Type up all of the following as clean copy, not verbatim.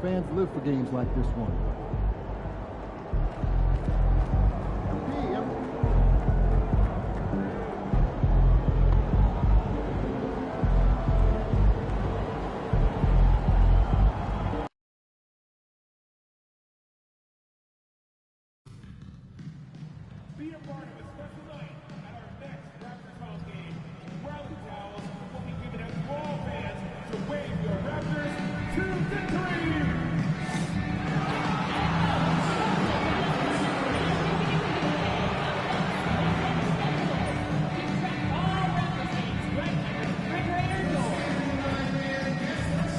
fans live for games like this one. Be a part of a special night at our next Raptors home game. Rally towels will be given out to all fans to wave your Raptors to victory!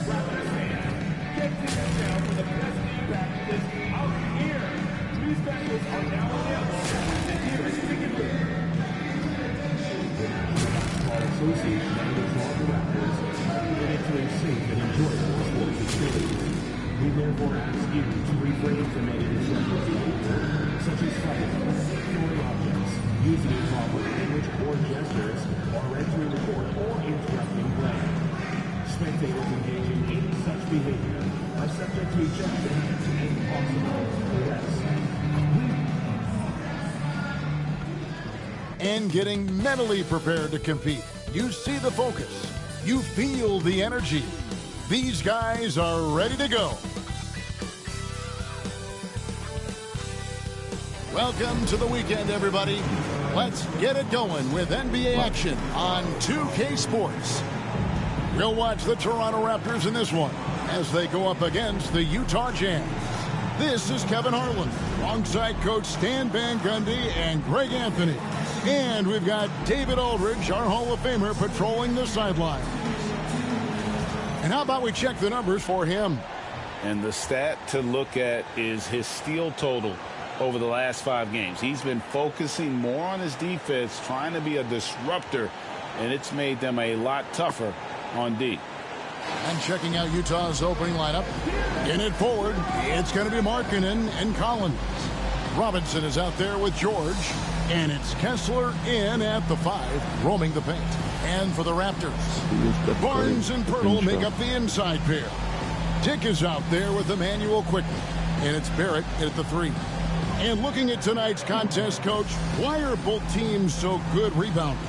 Raptors fans, get tickets now for the best game packages out here. New specials are now available. Association and the Toronto Raptors are committed to a safe and enjoyable sports experience. We therefore ask you to refrain from any disruptive behavior, such as fighting, throwing objects, using improper language or gestures, or entering the court or interrupting play. Spectators engaging in such behavior are subject to ejection and possible arrest. And getting mentally prepared to compete. You see the focus. You feel the energy. These guys are ready to go. Welcome to the weekend, everybody. Let's get it going with NBA action on 2K Sports. We'll watch the Toronto Raptors in this one as they go up against the Utah Jazz. This is Kevin Harlan alongside Coach Stan Van Gundy and Greg Anthony. And we've got David Aldridge, our Hall of Famer, patrolling the sideline. And how about we check the numbers for him? And the stat to look at is his steal total over the last 5 games. He's been focusing more on his defense, trying to be a disruptor, and it's made them a lot tougher on D. And checking out Utah's opening lineup. In it forward, it's going to be Markkanen and Collins. Robinson is out there with George. And it's Kessler in at the 5, roaming the paint. And for the Raptors, Barnes and Pirtle make up the inside pair. Dick is out there with Emmanuel Quickly. And it's Barrett at the 3. And looking at tonight's contest, Coach, why are both teams so good rebounding?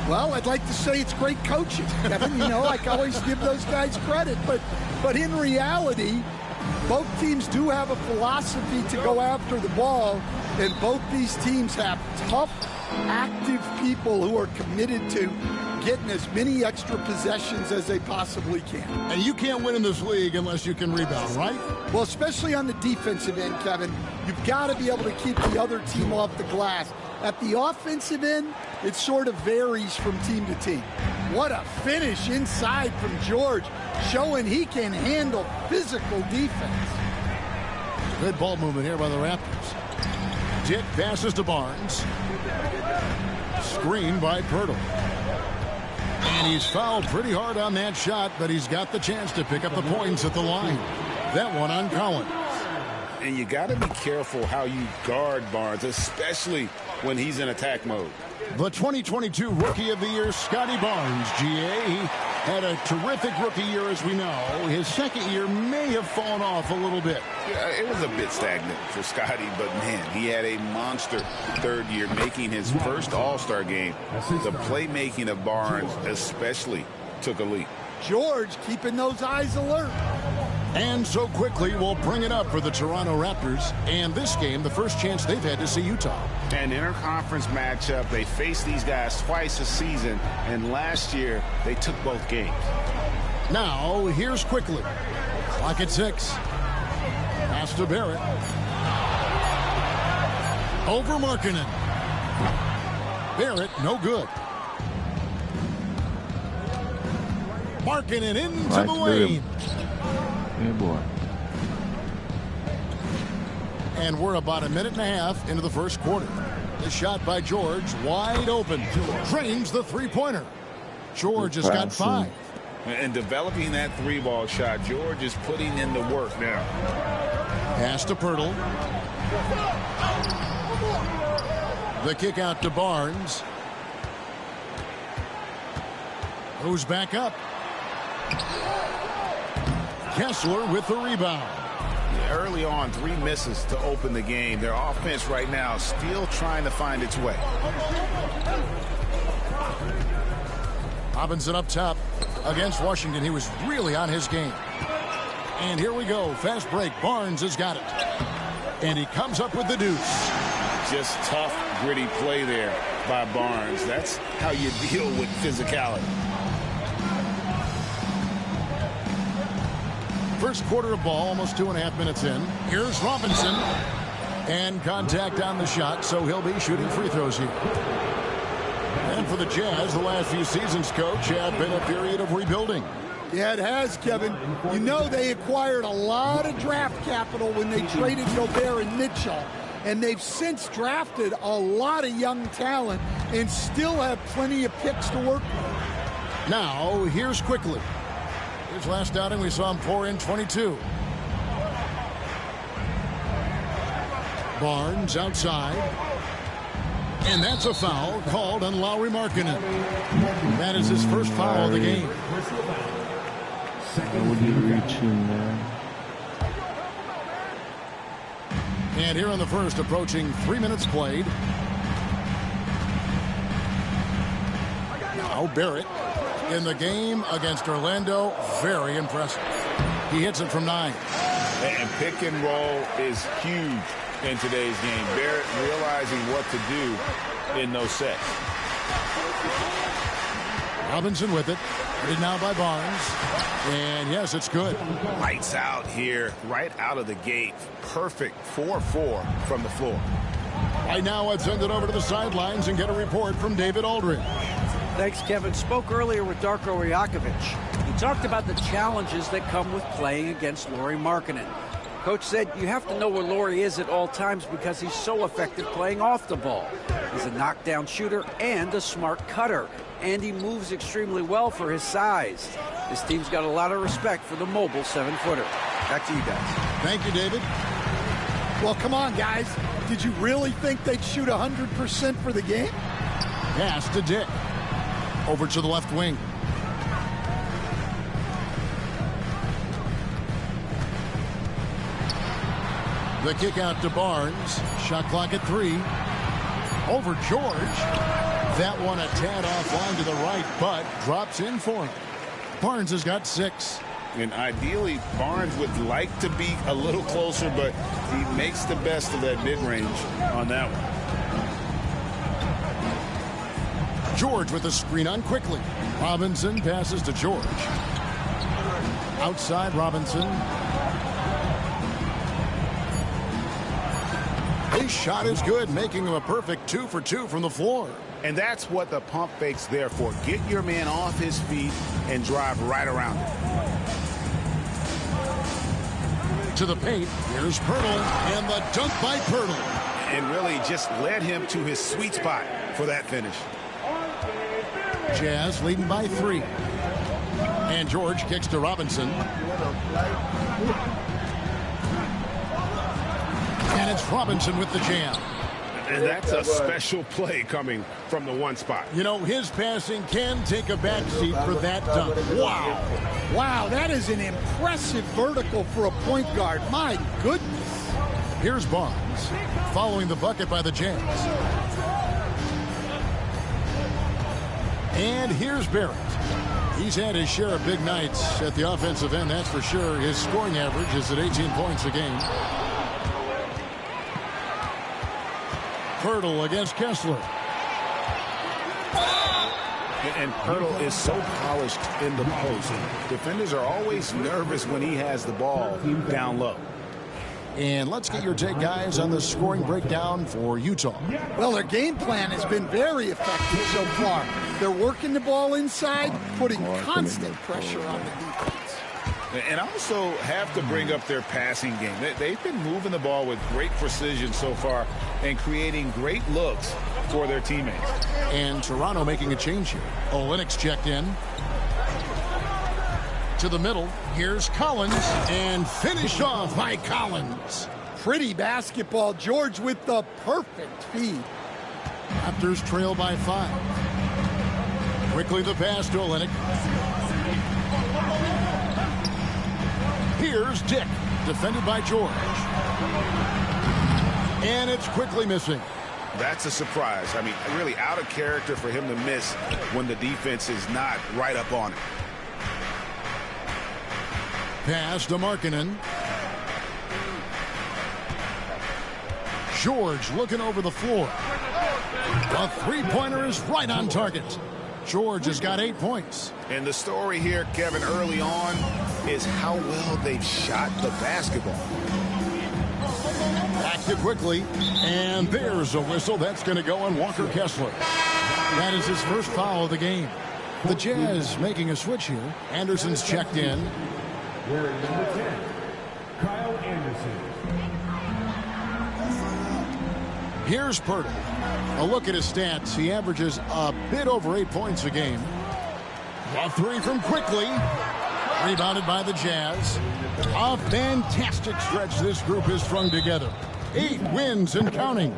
Well, I'd like to say it's great coaching, Kevin. You know, I always give those guys credit. But in reality, both teams do have a philosophy to go after the ball, and both these teams have tough, active people who are committed to getting as many extra possessions as they possibly can. And you can't win in this league unless you can rebound, right? Well, especially on the defensive end, Kevin, you've got to be able to keep the other team off the glass. At the offensive end, it sort of varies from team to team. What a finish inside from George, showing he can handle physical defense. Good ball movement here by the Raptors. Dick passes to Barnes. Screen by Pirtle. And he's fouled pretty hard on that shot, but he's got the chance to pick up the points at the line. That one on Collins. And you got to be careful how you guard Barnes, especially when he's in attack mode. The 2022 Rookie of the Year, Scottie Barnes, GA. He had a terrific rookie year, as we know. His second year may have fallen off a little bit. Yeah, it was a bit stagnant for Scottie, but, man, he had a monster third year, making his first All-Star game. The playmaking of Barnes especially took a leap. George keeping those eyes alert. And so quickly, we'll bring it up for the Toronto Raptors. And this game, the first chance they've had to see Utah. An interconference matchup. They face these guys twice a season, and last year they took both games. Now, here's Quickly. Clock at 6. Pass to Barrett. Over Markkanen. Barrett, no good. Markkanen into the lane. Yeah, boy. And we're about a minute and a half into the first quarter. The shot by George, wide open. Drains the three-pointer. George has got 5. And developing that 3-ball shot, George is putting in the work now. Pass to Pirtle. The kick out to Barnes. Goes back up. Kessler with the rebound. Early on, 3 misses to open the game. Their offense right now still trying to find its way. Robinson up top against Washington. He was really on his game. And here we go. Fast break. Barnes has got it. And he comes up with the deuce. Just tough, gritty play there by Barnes. That's how you deal with physicality. First quarter of ball, almost 2.5 minutes in. Here's Robinson. And contact on the shot, so he'll be shooting free throws here. And for the Jazz, the last few seasons, coach, have been a period of rebuilding. Yeah, it has, Kevin. You know they acquired a lot of draft capital when they traded Gobert and Mitchell. And they've since drafted a lot of young talent and still have plenty of picks to work with. Now, here's Quickly. His last outing, we saw him pour in 22. Barnes outside. And that's a foul called on Lauri Markkanen. That is his first foul of the game. What are you reaching there? And here in the first, approaching 3 minutes played. Now Barrett in the game against Orlando. Very impressive. He hits it from 9. And pick and roll is huge in today's game. Barrett realizing what to do in those sets. Robinson with it. Headed now by Barnes. And yes, it's good. Lights out here, right out of the gate. Perfect 4-4 from the floor. Right now, I'd send it over to the sidelines and get a report from David Aldridge. Thanks, Kevin. Spoke earlier with Darko Rajakovic. He talked about the challenges that come with playing against Lauri Markkanen. Coach said you have to know where Lauri is at all times because he's so effective playing off the ball. He's a knockdown shooter and a smart cutter. And he moves extremely well for his size. This team's got a lot of respect for the mobile 7-footer. Back to you guys. Thank you, David. Well, come on, guys. Did you really think they'd shoot 100% for the game? Pass to Dick. Over to the left wing. The kick out to Barnes. Shot clock at 3. Over George. That one a tad offline to the right, but drops in for him. Barnes has got 6. And ideally, Barnes would like to be a little closer, but he makes the best of that mid-range on that one. George with a screen on Quickly. Robinson passes to George. Outside Robinson. His shot is good, making him a perfect 2 for 2 from the floor. And that's what the pump fake's there for. Get your man off his feet and drive right around him. To the paint, here's Pirtle, and the dunk by Pirtle. And really just led him to his sweet spot for that finish. Jazz leading by 3. And George kicks to Robinson. And it's Robinson with the jam. And that's a special play coming from the one spot. You know, his passing can take a backseat for that dunk. Wow. Wow, that is an impressive vertical for a point guard. My goodness. Here's Barnes following the bucket by the Jazz. And here's Barrett. He's had his share of big nights at the offensive end, that's for sure. His scoring average is at 18 points a game. Pirtle against Kessler. And Pirtle is so polished in the post. Defenders are always nervous when he has the ball down low. And let's get your take, guys, on the scoring breakdown for Utah. Well, their game plan has been very effective so far. They're working the ball inside, putting constant pressure on the defense. And also have to bring up their passing game. They've been moving the ball with great precision so far and creating great looks for their teammates. And Toronto making a change here. Olenek's checked in. To the middle, here's Collins, and finished off by Collins. Pretty basketball. George with the perfect feed. Raptors trail by 5. Quickly the pass to Olenek. Here's Dick, defended by George. And it's quickly missing. That's a surprise. I mean, really out of character for him to miss when the defense is not right up on it. Pass to Markkanen. George looking over the floor. The three-pointer is right on target. George has got 8 points. And the story here, Kevin, early on is how well they've shot the basketball. Back to quickly, and there's a whistle. That's going to go on Walker Kessler. That is his first foul of the game. The Jazz making a switch here. Anderson's checked in. Wearing number 10, Kyle Anderson. Here's Pirtle. A look at his stats. He averages a bit over 8 points a game. A three from quickly. Rebounded by the Jazz. A fantastic stretch this group has strung together. 8 wins and counting.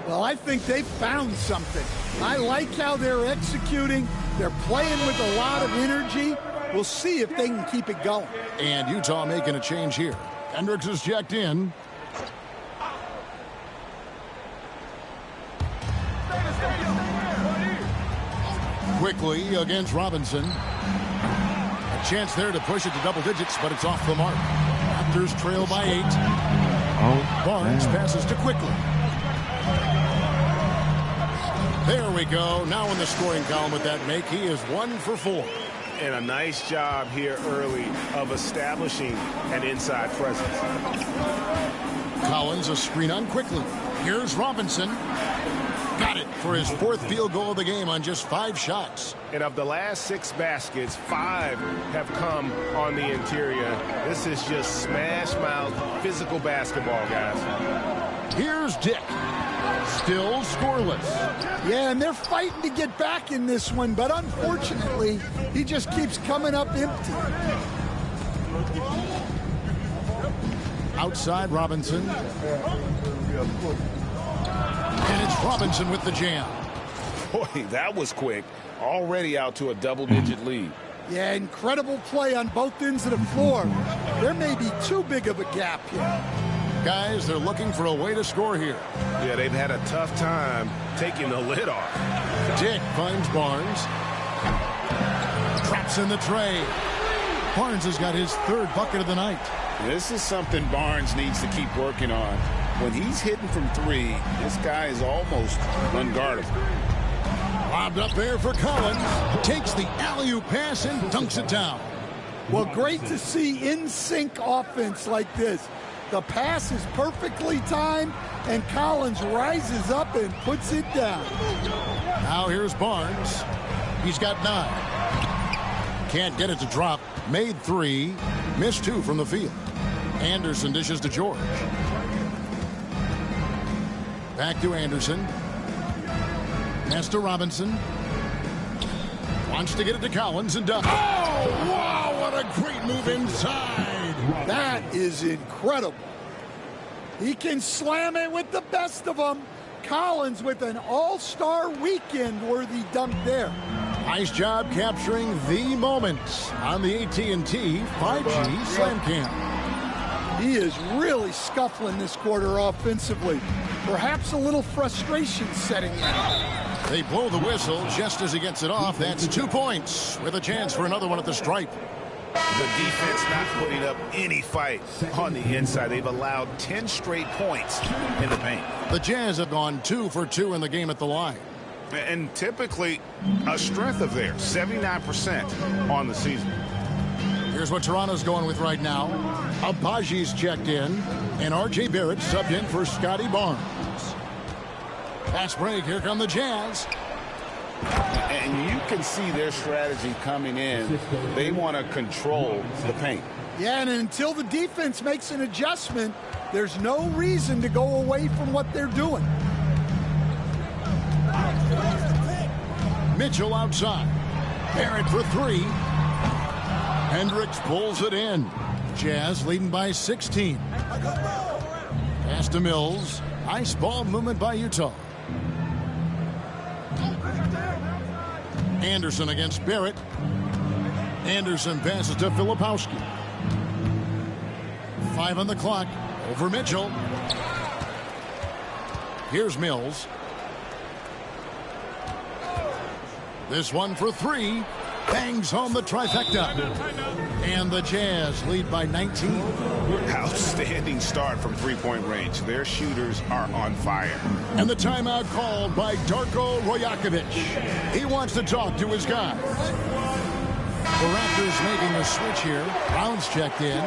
Well, I think they've found something. I like how they're executing. They're playing with a lot of energy. We'll see if they can keep it going. And Utah making a change here. Hendricks is checked in. Quickly against Robinson. A chance there to push it to double digits, but it's off the mark. Raptors trail by 8. Barnes passes to Quickly. There we go. Now in the scoring column with that make, he is 1 for 4. And a nice job here early of establishing an inside presence. Collins a screen on Quickly. Here's Robinson. Got it for his 4th field goal of the game on just 5 shots. And of the last 6 baskets, 5 have come on the interior. This is just smash-mouth physical basketball, guys. Here's Dick. Still scoreless. Yeah, and they're fighting to get back in this one, but unfortunately, he just keeps coming up empty. Outside Robinson. And it's Robinson with the jam. Boy, that was quick. Already out to a double-digit lead. Yeah, incredible play on both ends of the floor. There may be too big of a gap here. Guys, they're looking for a way to score here. Yeah, they've had a tough time taking the lid off. Dick finds Barnes. Traps in the tray. Barnes has got his 3rd bucket of the night. This is something Barnes needs to keep working on. When he's hitting from 3, this guy is almost unguardable. Lobbed up there for Collins. Takes the alley-oop pass and dunks it down. Well, great to see in-sync offense like this. The pass is perfectly timed, and Collins rises up and puts it down. Now here's Barnes. He's got 9. Can't get it to drop. Made 3. Missed 2 from the field. Anderson dishes to George. Back to Anderson. Pass to Robinson. Wants to get it to Collins and does. Oh, wow, what a great move inside. That is incredible. He can slam it with the best of them. Collins with an all-star weekend-worthy dunk there. Nice job capturing the moments on the AT&T 5G Slam Cam. He is really scuffling this quarter offensively. Perhaps a little frustration setting in. They blow the whistle just as he gets it off. That's 2 points with a chance for another one at the stripe. The defense not putting up any fight on the inside. They've allowed 10 straight points in the paint. The Jazz have gone 2 for 2 in the game at the line. And typically a strength of theirs, 79% on the season. Here's what Toronto's going with right now. Abaji's checked in, and R.J. Barrett subbed in for Scottie Barnes. Fast break. Here come the Jazz. And you can see their strategy coming in. They want to control the paint. Yeah, and until the defense makes an adjustment, there's no reason to go away from what they're doing. Mitchell outside. Barrett for 3. Hendricks pulls it in. Jazz leading by 16. Pass to Mills. Nice ball movement by Utah. Anderson against Barrett. Anderson passes to Filipowski. 5 on the clock. Over Mitchell. Here's Mills. This one for 3. Bangs home the trifecta. And the Jazz lead by 19. Outstanding start from three-point range. Their shooters are on fire. And the timeout called by Darko Rajakovic. He wants to talk to his guys. The Raptors making a switch here. Brown's checked in.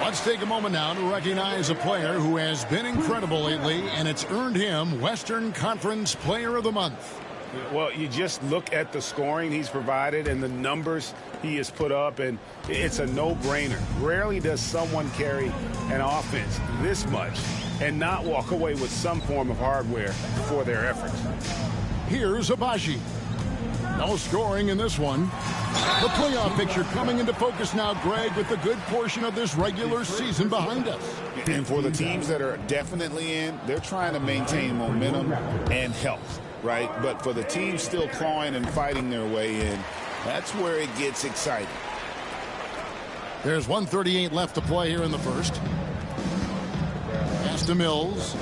Let's take a moment now to recognize a player who has been incredible lately, and it's earned him Western Conference Player of the Month. Well, you just look at the scoring he's provided and the numbers he has put up, and it's a no-brainer. Rarely does someone carry an offense this much and not walk away with some form of hardware for their efforts. Here's Abaji. No scoring in this one. The playoff picture coming into focus now, Greg, with a good portion of this regular season behind us. And for the teams that are definitely in, they're trying to maintain momentum and health, right? But for the teams still clawing and fighting their way in, that's where it gets exciting. There's 1:38 left to play here in the first. Pass to Mills.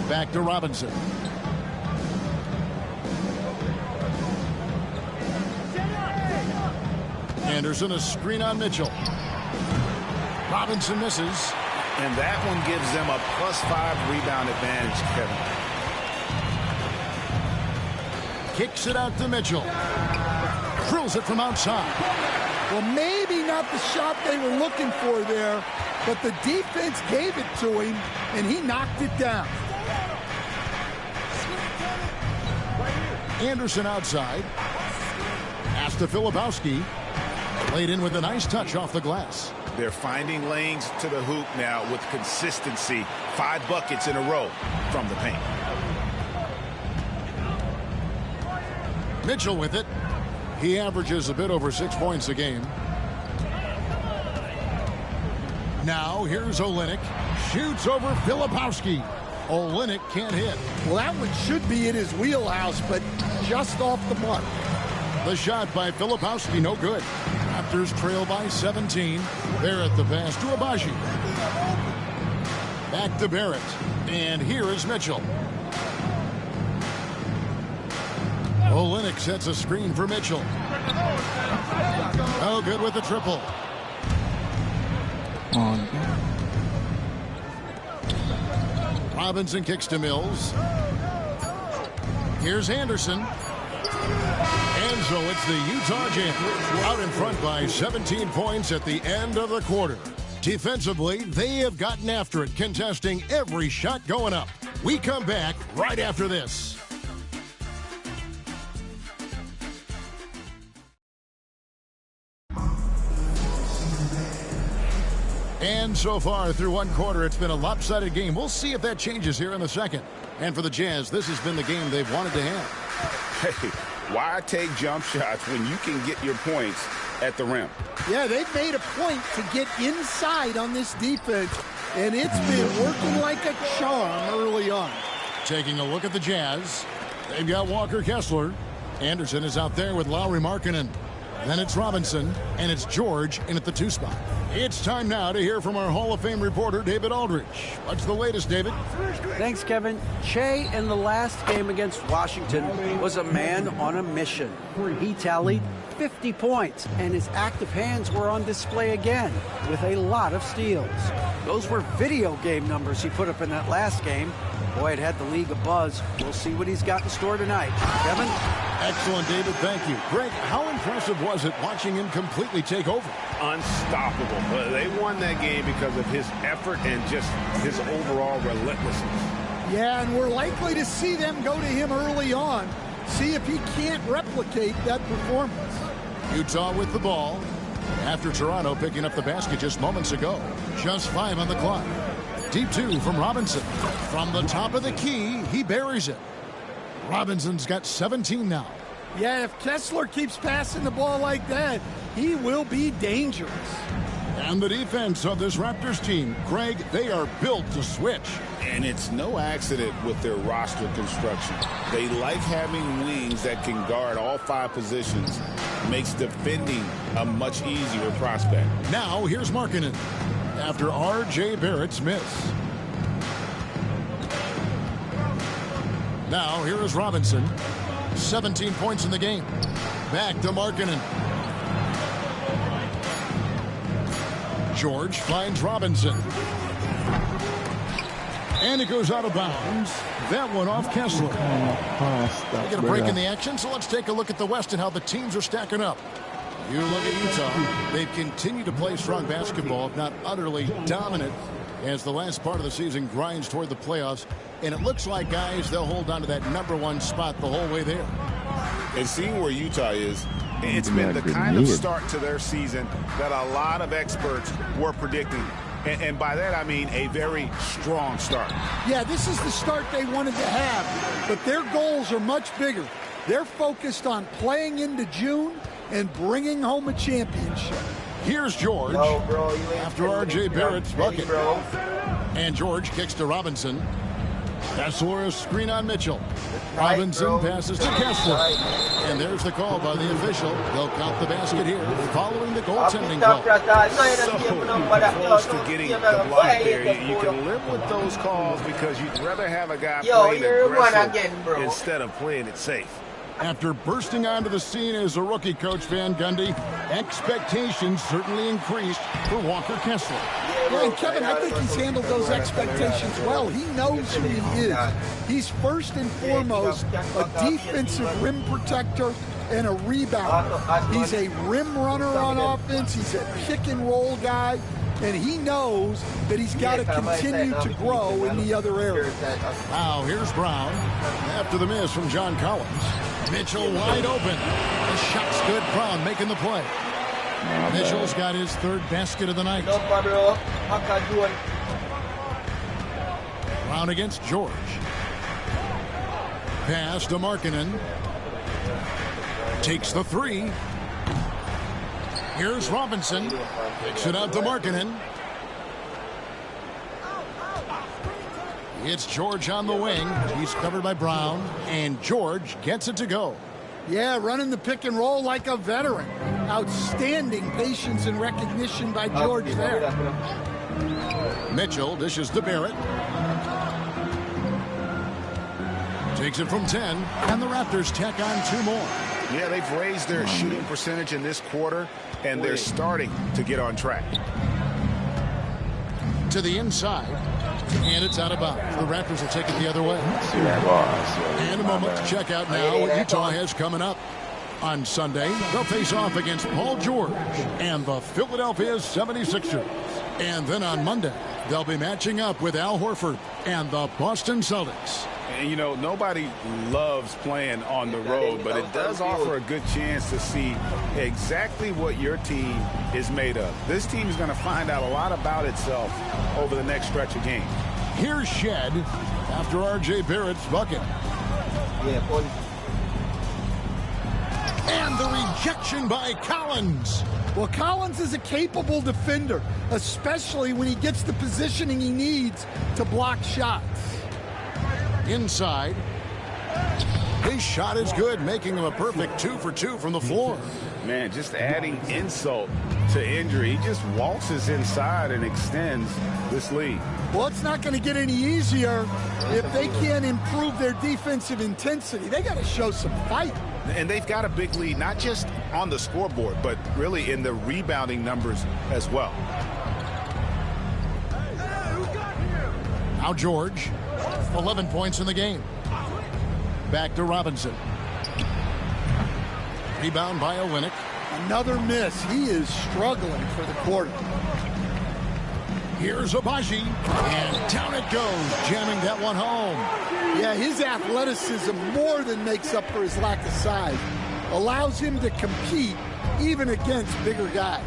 Back to Robinson. Anderson, a screen on Mitchell. Robinson misses. And that one gives them a +5 rebound advantage, Kevin. Kicks it out to Mitchell. Drills it from outside. Well, maybe not the shot they were looking for there, but the defense gave it to him, and he knocked it down. Anderson outside. Pass to Filipowski. Laid in with a nice touch off the glass. They're finding lanes to the hoop now with consistency. 5 buckets in a row from the paint. Mitchell with it. He averages a bit over 6 points a game. Now here's Olynyk. Shoots over Filipowski. Olynyk can't hit. Well, that one should be in his wheelhouse, but just off the mark. The shot by Filipowski, no good. Raptors trail by 17. They're at the pass to Abaji. Back to Barrett. And here is Mitchell. Olynyk sets a screen for Mitchell. Oh, good with the triple. Robinson kicks to Mills. Here's Anderson. And so it's the Utah Jazz out in front by 17 points at the end of the quarter. Defensively, they have gotten after it, contesting every shot going up. We come back right after this. And so far through one quarter, it's been a lopsided game. We'll see if that changes here in the second. And for the Jazz, this has been the game they've wanted to have. Hey, why take jump shots when you can get your points at the rim? Yeah, they've made a point to get inside on this defense, and it's been working like a charm early on. Taking a look at the Jazz, they've got Walker Kessler. Anderson is out there with Lauri Markkanen. Then it's Robinson, and it's George in at the 2 spot. It's time now to hear from our Hall of Fame reporter, David Aldridge. What's the latest, David? Thanks, Kevin. Che, in the last game against Washington, was a man on a mission. He tallied 50 points, and his active hands were on display again with a lot of steals. Those were video game numbers he put up in that last game. Boy, it had the league abuzz. We'll see what he's got in store tonight. Kevin? Excellent, David. Thank you. Greg, how impressive was it watching him completely take over? Unstoppable. They won that game because of his effort and just his overall relentlessness. Yeah, and we're likely to see them go to him early on. See if he can't replicate that performance. Utah with the ball after Toronto picking up the basket just moments ago. Just 5 on the clock. Deep 2 from Robinson. From the top of the key, he buries it. Robinson's got 17 now. Yeah, if Kessler keeps passing the ball like that, he will be dangerous. And the defense of this Raptors team, Greg, they are built to switch. And it's no accident with their roster construction. They like having wings that can guard all 5 positions. makes defending a much easier prospect. Now here's Markkanen after R.J. Barrett's miss. Now here is Robinson. 17 points in the game. Back to Markkanen. George finds Robinson. And it goes out of bounds. That one off Kessler. We get a break in the action, so let's take a look at the West and how the teams are stacking up. You look at Utah. They've continued to play strong basketball, if not utterly dominant, as the last part of the season grinds toward the playoffs. And it looks like, guys, they'll hold on to that #1 spot the whole way there. And seeing where Utah is, it's been the kind of start to their season that a lot of experts were predicting. And by that, I mean a very strong start. Yeah, this is the start they wanted to have, but their goals are much bigger. They're focused on playing into June and bringing home a championship. Here's George after R.J. Barrett's bucket. And George kicks to Robinson. Kessler, a screen on Mitchell. Robinson passes to Kessler. And there's the call by the official. They'll count the basket here following the goaltending call. So close to getting the block there. You can live with those calls because you'd rather have a guy playing aggressive instead of playing it safe. After bursting onto the scene as a rookie, Coach Van Gundy, expectations certainly increased for Walker Kessler. Yeah, and Kevin, I think he's handled those expectations well. He knows who he is. He's first and foremost a defensive rim protector and a rebounder. He's a rim runner on offense. He's a pick and roll guy. And he knows that he's got to continue to grow in the other areas. Now here's Brown after the miss from John Collins. Mitchell wide open. The shot's good. Brown making the play. Mitchell's got his third basket of the night. Brown against George. Pass to Markkanen. Takes the three. Here's Robinson. Kicks it out to Markkanen. It's George on the wing. He's covered by Brown. And George gets it to go. Yeah, running the pick and roll like a veteran. Outstanding patience and recognition by George there. Mitchell dishes to Barrett. Takes it from 10. And the Raptors tack on 2 more. Yeah, they've raised their shooting percentage in this quarter, and they're starting to get on track. To the inside, and it's out of bounds. The Raptors will take it the other way. And a moment to check out now what Utah has coming up. On Sunday, they'll face off against Paul George and the Philadelphia 76ers. And then on Monday, they'll be matching up with Al Horford and the Boston Celtics. And, you know, nobody loves playing on the road, but it does offer a good chance to see exactly what your team is made of. This team is going to find out a lot about itself over the next stretch of games. Here's Shed after R.J. Barrett's bucket. And the rejection by Collins. Well, Collins is a capable defender, especially when he gets the positioning he needs to block shots. Inside. His shot is good, making him a perfect 2 for 2 from the floor. Man, just adding insult to injury. He just waltzes inside and extends this lead. Well, it's not going to get any easier if they can't improve their defensive intensity. They got to show some fight. And they've got a big lead, not just on the scoreboard, but really in the rebounding numbers as well. Now George, 11 points in the game. Back to Robinson. Rebound by Olynyk. Another miss. He is struggling for the quarter. Here's Abaji, and down it goes, jamming that one home. Yeah, his athleticism more than makes up for his lack of size. Allows him to compete even against bigger guys.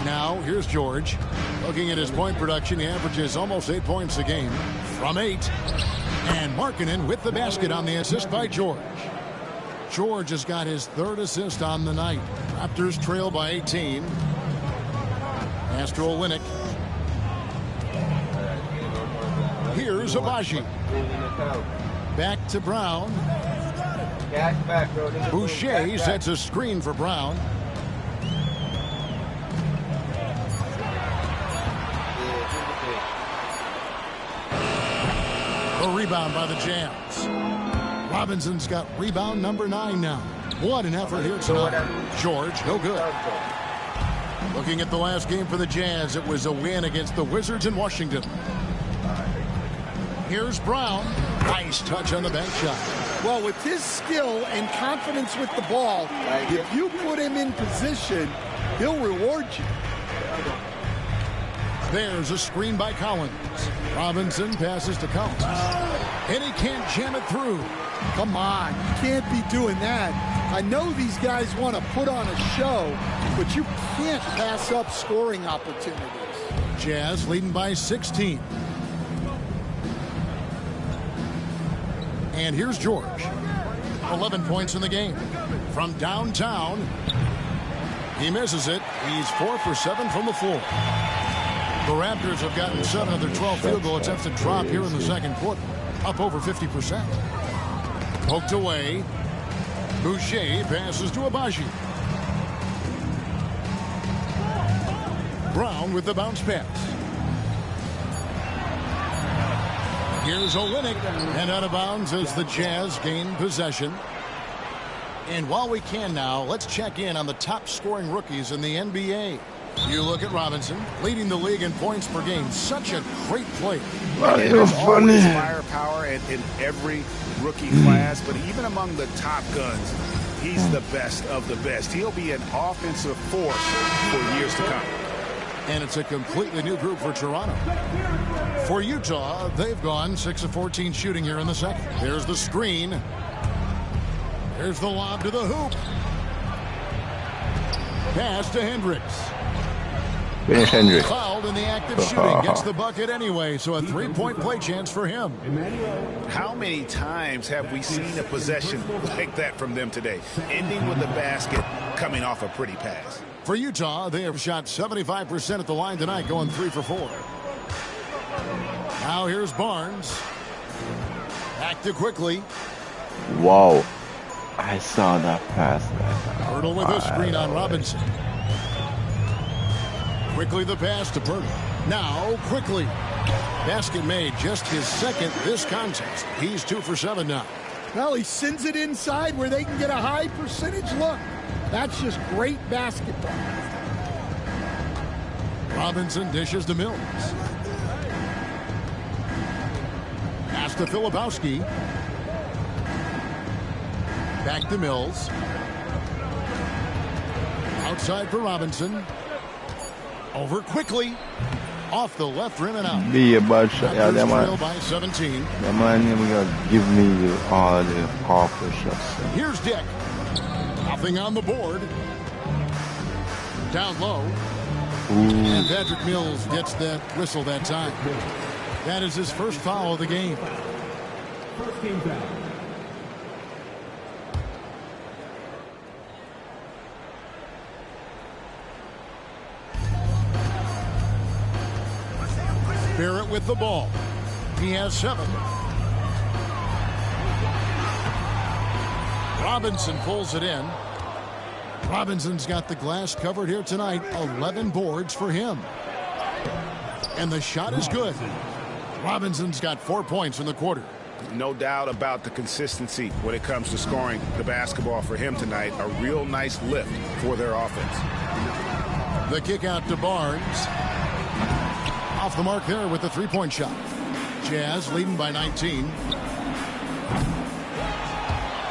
Now, here's George. Looking at his point production, he averages almost 8 points a game from 8. And Markkanen with the basket on the assist by George. George has got his 3rd assist on the night. Raptors trail by 18. Pass to Olynyk. Here's Abaji. Back to Brown. Cash back, bro. Boucher sets a screen for Brown. A rebound by the Jazz. Robinson's got rebound number 9 now. What an effort here tonight. George, no good. Looking at the last game for the Jazz, it was a win against the Wizards in Washington. Here's Brown. Nice touch on the bank shot. Well, with his skill and confidence with the ball, if you put him in position, he'll reward you. There's a screen by Collins. Robinson passes to Collins. And he can't jam it through. Come on, you can't be doing that. I know these guys want to put on a show, but you can't pass up scoring opportunities. Jazz leading by 16. And here's George. 11 points in the game. From downtown, he misses it. He's 4 for 7 from the floor. The Raptors have gotten 7 of their 12 field goal attempts to drop here in the second quarter. Up over 50%. Poked away. Boucher passes to Abaji. Brown with the bounce pass. Here's Olynyk, and out of bounds as the Jazz gain possession. And while we can now, let's check in on the top scoring rookies in the NBA. You look at Robinson, leading the league in points per game. Such a great player. There's always firepower in every rookie class, but even among the top guns, he's the best of the best. He'll be an offensive force for years to come. And it's a completely new group for Toronto. For Utah, they've gone 6 of 14 shooting here in the second. There's the screen. There's the lob to the hoop. Pass to Hendricks. Finish Hendricks. Fouled in the act of shooting. Gets the bucket anyway, so a 3-point play chance for him. How many times have we seen a possession like that from them today? Ending with the basket, coming off a pretty pass. For Utah, they have shot 75% at the line tonight, going 3 for 4. Now here's Barnes. Back to quickly. Wow. I saw that pass. Pirtle with a screen on Robinson. Quickly the pass to Pirtle. Now quickly. Basket made, just his second this contest. He's 2 for 7 now. Well, he sends it inside where they can get a high percentage look. That's just great basketball. Robinson dishes to Mills. Pass to Filipowski. Back to Mills. Outside for Robinson. Over quickly. Off the left rim and out. Be a bad shot. Yeah, that man. By 17. That man gonna give me all the half shots. Here's Dick. Nothing on the board. Down low. Ooh. And Patrick Mills gets that whistle that time. That is his first foul of the game. First game foul. Barrett with the ball. He has 7. Robinson pulls it in. Robinson's got the glass covered here tonight. 11 boards for him. And the shot is good. Robinson's got 4 points in the quarter. No doubt about the consistency when it comes to scoring the basketball for him tonight. A real nice lift for their offense. The kick out to Barnes. Off the mark there with the 3-point shot. Jazz leading by 19.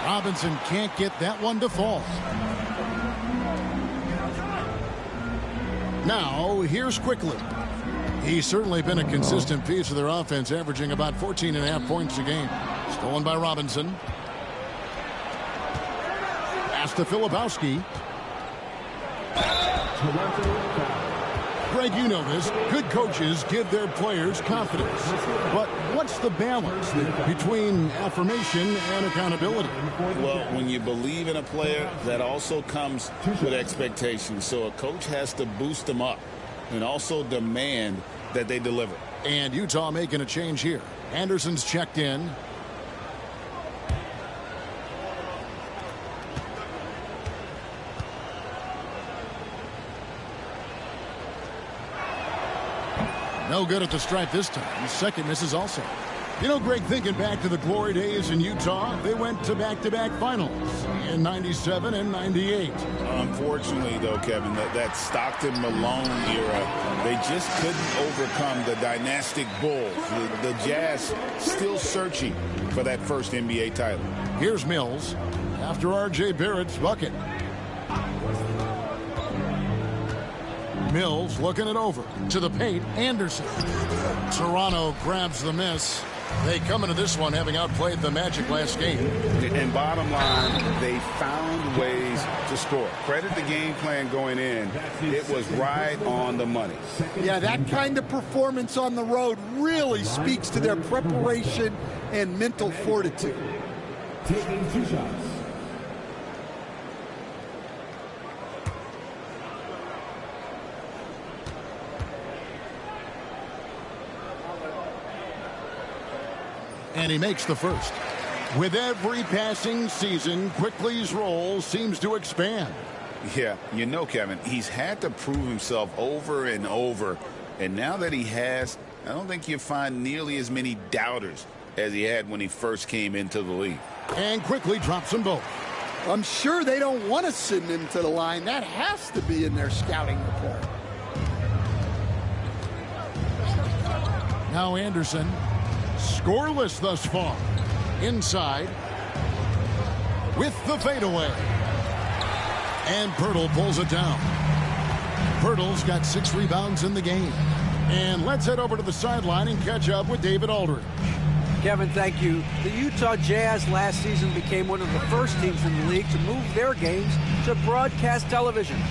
Robinson can't get that one to fall. Now, here's quickly. He's certainly been a consistent piece of their offense, averaging about 14.5 points a game. Stolen by Robinson. Pass to Filipowski. Greg, you know this. Good coaches give their players confidence. But what's the balance between affirmation and accountability? Well, when you believe in a player, that also comes with expectations. So a coach has to boost them up and also demand that they deliver. And Utah making a change here. Anderson's checked in. No good at the stripe this time. Second misses also. You know, Greg, thinking back to the glory days in Utah, they went to back-to-back finals in 97 and 98. Unfortunately, though, Kevin, that Stockton-Malone era, they just couldn't overcome the dynastic Bulls. The Jazz still searching for that first NBA title. Here's Mills after R.J. Barrett's bucket. Mills looking it over to the paint. Anderson. Toronto grabs the miss. They come into this one having outplayed the Magic last game. And bottom line, they found ways to score. Credit the game plan going in. It was right on the money. Yeah, that kind of performance on the road really speaks to their preparation and mental fortitude. Taking 2 shots. And he makes the first. With every passing season, Quickly's role seems to expand. Yeah, you know, Kevin, he's had to prove himself over and over. And now that he has, I don't think you'll find nearly as many doubters as he had when he first came into the league. And Quickly drops them both. I'm sure they don't want to send him to the line. That has to be in their scouting report. Now Anderson, scoreless thus far. Inside with the fadeaway. And Pirtle pulls it down. Pirtle's got 6 rebounds in the game. And let's head over to the sideline and catch up with David Aldridge. Kevin, thank you. The Utah Jazz last season became one of the first teams in the league to move their games to broadcast television.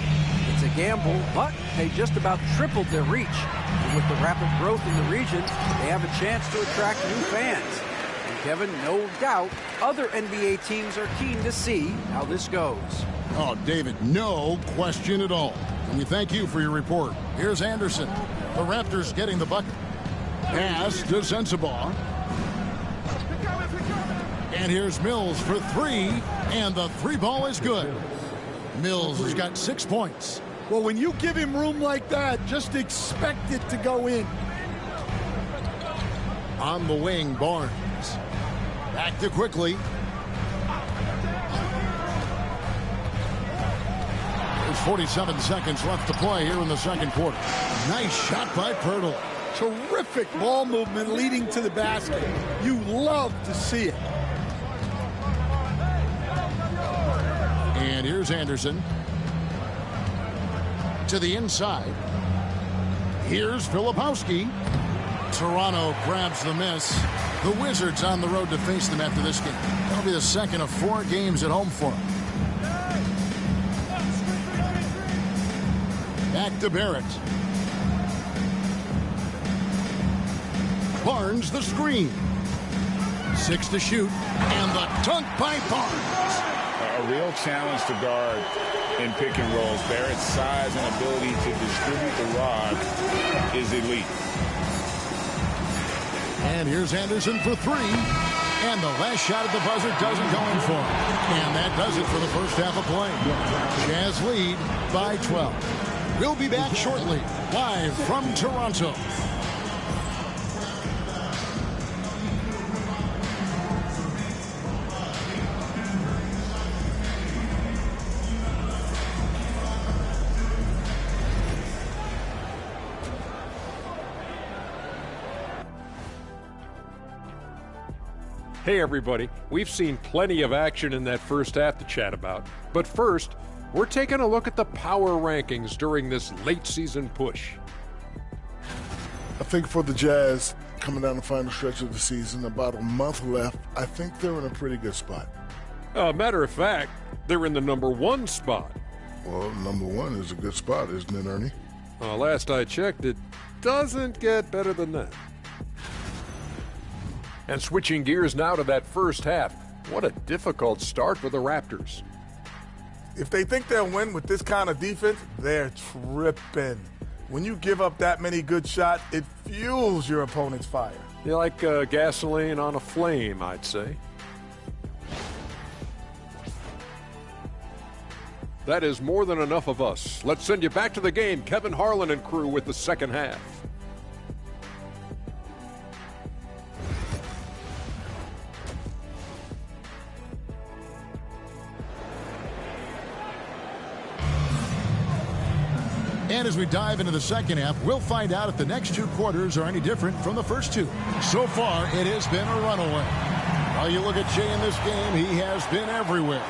It's a gamble, but they just about tripled their reach. And with the rapid growth in the region, they have a chance to attract new fans. And Kevin, no doubt, other NBA teams are keen to see how this goes. Oh, David, no question at all. And we thank you for your report. Here's Anderson. The Raptors getting the bucket. Pass to Sensabaugh. And here's Mills for 3. And the 3 ball is good. Mills has got 6 points. Well, when you give him room like that, just expect it to go in. On the wing, Barnes. Back to Quickly. There's 47 seconds left to play here in the second quarter. Nice shot by Pirtle. Terrific ball movement leading to the basket. You love to see it. And here's Anderson. To the inside. Here's Filipowski. Toronto grabs the miss. The Wizards on the road to face them after this game. That'll be the second of 4 games at home for them. Back to Barrett. Barnes the screen. 6 to shoot. And the dunk by Barnes. A real challenge to guard in pick and rolls. Barrett's size and ability to distribute the rock is elite. And here's Anderson for 3. And the last shot at the buzzer doesn't go in for him. And that does it for the first half of play. Jazz lead by 12. We'll be back shortly, live from Toronto. Hey everybody, we've seen plenty of action in that first half to chat about. But first, we're taking a look at the power rankings during this late season push. I think for the Jazz, coming down the final stretch of the season, about a month left, I think they're in a pretty good spot. Matter of fact, they're in the #1 spot. Well, #1 is a good spot, isn't it, Ernie? Last I checked, it doesn't get better than that. And switching gears now to that first half, what a difficult start for the Raptors. If they think they'll win with this kind of defense, they're tripping. When you give up that many good shots, it fuels your opponent's fire. You're like gasoline on a flame, I'd say. That is more than enough of us. Let's send you back to the game. Kevin Harlan and crew with the second half. And as we dive into the second half, we'll find out if the next 2 quarters are any different from the first 2. So far, it has been a runaway. While you look at Shea in this game, he has been everywhere.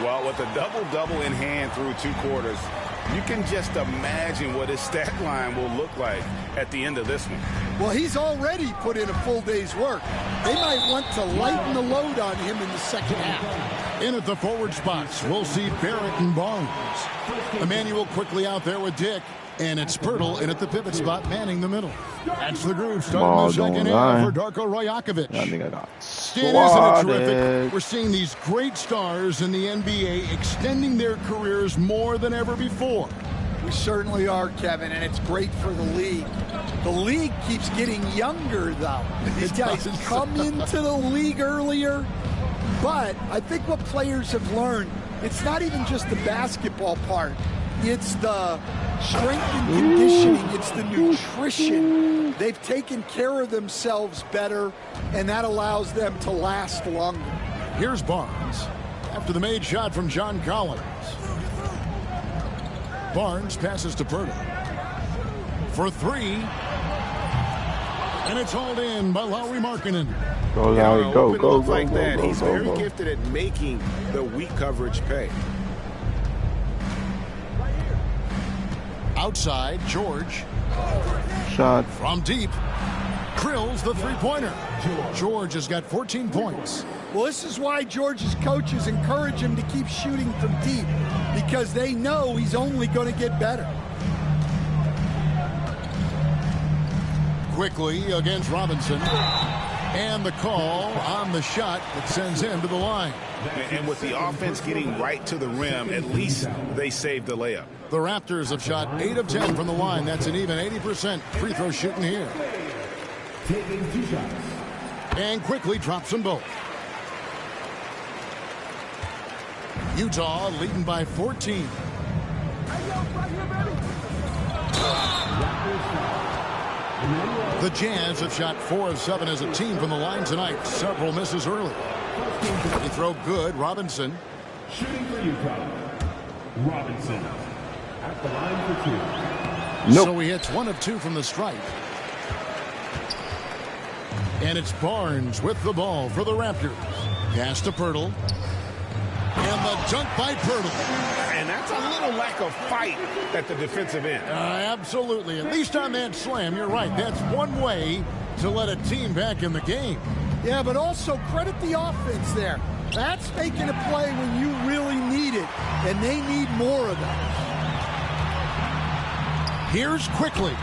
Well, with a double-double in hand through 2 quarters, you can just imagine what his stat line will look like at the end of this one. Well, he's already put in a full day's work. They might want to lighten the load on him in the second half. In at the forward spots, we'll see Barrett and Barnes. Emmanuel quickly out there with Dick. And it's Pirtle in at the pivot spot, manning the middle. That's the groove starting the second half for Darko Rajakovic. Stan, isn't it terrific? We're seeing these great stars in the NBA extending their careers more than ever before. We certainly are, Kevin, and it's great for the league. The league keeps getting younger, though. These guys come into the league earlier, but I think what players have learned, it's not even just the basketball part. It's the strength and conditioning. It's the nutrition. They've taken care of themselves better, and that allows them to last longer. Here's Barnes after the made shot from John Collins. Barnes passes to Pirtle for 3. And it's hauled in by Lauri Markkanen. Go, Lauri, go. He's very gifted at making the weak coverage pay. Outside, George. Shot. From deep. Drills the 3-pointer. George has got 14 points. Well, this is why George's coaches encourage him to keep shooting from deep, because they know he's only going to get better. Quickly against Robinson. And the call on the shot that sends him to the line. And with the offense getting right to the rim, at least they saved the layup. The Raptors have shot 8 of 10 from the line. That's an even 80% free throw shooting here. And quickly drops them both. Utah leading by 14. The Jazz have shot 4 of 7 as a team from the line tonight. Several misses early. They throw good. Robinson. Shooting for Utah. Robinson. At the line for 2. Nope. So he hits 1 of 2 from the stripe. And it's Barnes with the ball for the Raptors. Pass to Pirtle. And the dunk by Pirtle. And that's a little lack of fight at the defensive end. Absolutely. At least on that slam, you're right. That's one way to let a team back in the game. Yeah, but also credit the offense there. That's making a play when you really need it, and they need more of that. Here's quickly.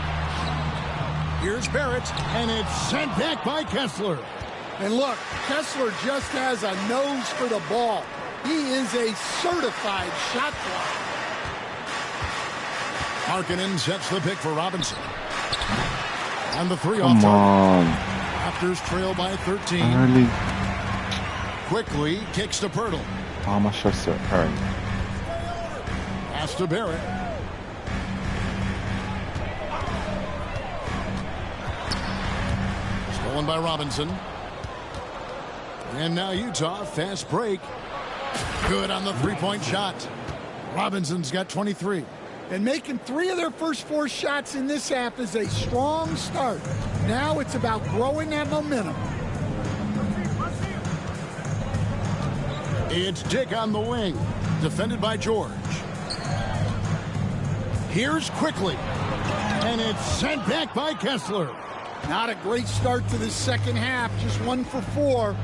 Here's Barrett, and it's sent back by Kessler. And look, Kessler just has a nose for the ball. He is a certified shot blocker. Markkanen sets the pick for Robinson. And the 3 Come off on. Raptors trail by 13. Early. Quickly kicks to Pirtle. How much shots are early? Pass to Barrett. Stolen by Robinson. And now Utah, fast break. Good on the 3-point shot. Robinson's got 23. And making 3 of their first 4 shots in this half is a strong start. Now it's about growing that momentum. It's Dick on the wing, defended by George. Here's quickly, and it's sent back by Kessler. Not a great start to the second half, just 1 for 4.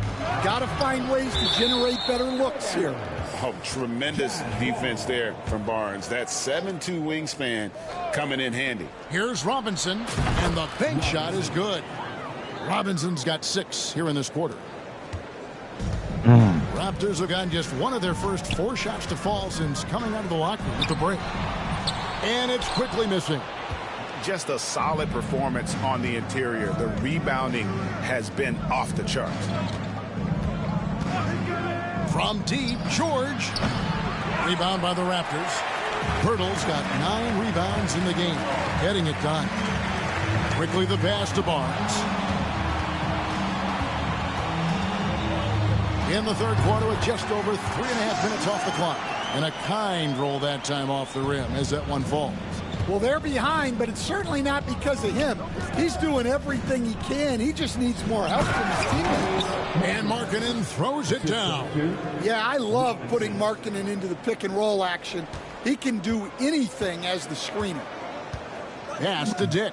Got to find ways to generate better looks here. Oh, tremendous defense there from Barnes. That 7'2" wingspan coming in handy. Here's Robinson, and the bank shot is good. Robinson's got 6 here in this quarter. Raptors have gotten just 1 of their first 4 shots to fall since coming out of the locker room at the break. And it's quickly missing. Just a solid performance on the interior. The rebounding has been off the charts. From deep, George. Rebound by the Raptors. Pirtle's got 9 rebounds in the game. Getting it done. Quickly the pass to Barnes. In the third quarter with just over 3.5 minutes off the clock. And a kind roll that time off the rim as that one falls. Well, they're behind, but it's certainly not because of him. He's doing everything he can. He just needs more help from his teammates. And Markkanen throws it down. Yeah, I love putting Markkanen into the pick and roll action. He can do anything as the screener. Pass to Dick.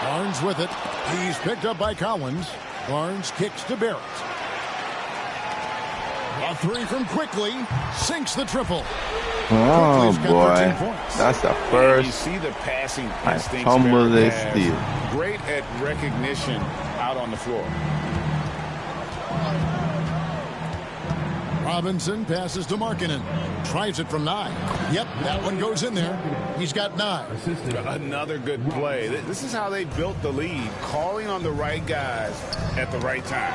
Barnes with it. He's picked up by Collins. Barnes kicks to Barrett. A three from Quickly. Sinks the triple. Oh boy, that's the first. You see the passing I instincts. tumble this steal. Great at recognition out on the floor. Robinson passes to Markkanen. Tries it from 9. Yep, that one goes in there. He's got 9. Another good play. This is how they built the lead, calling on the right guys at the right time.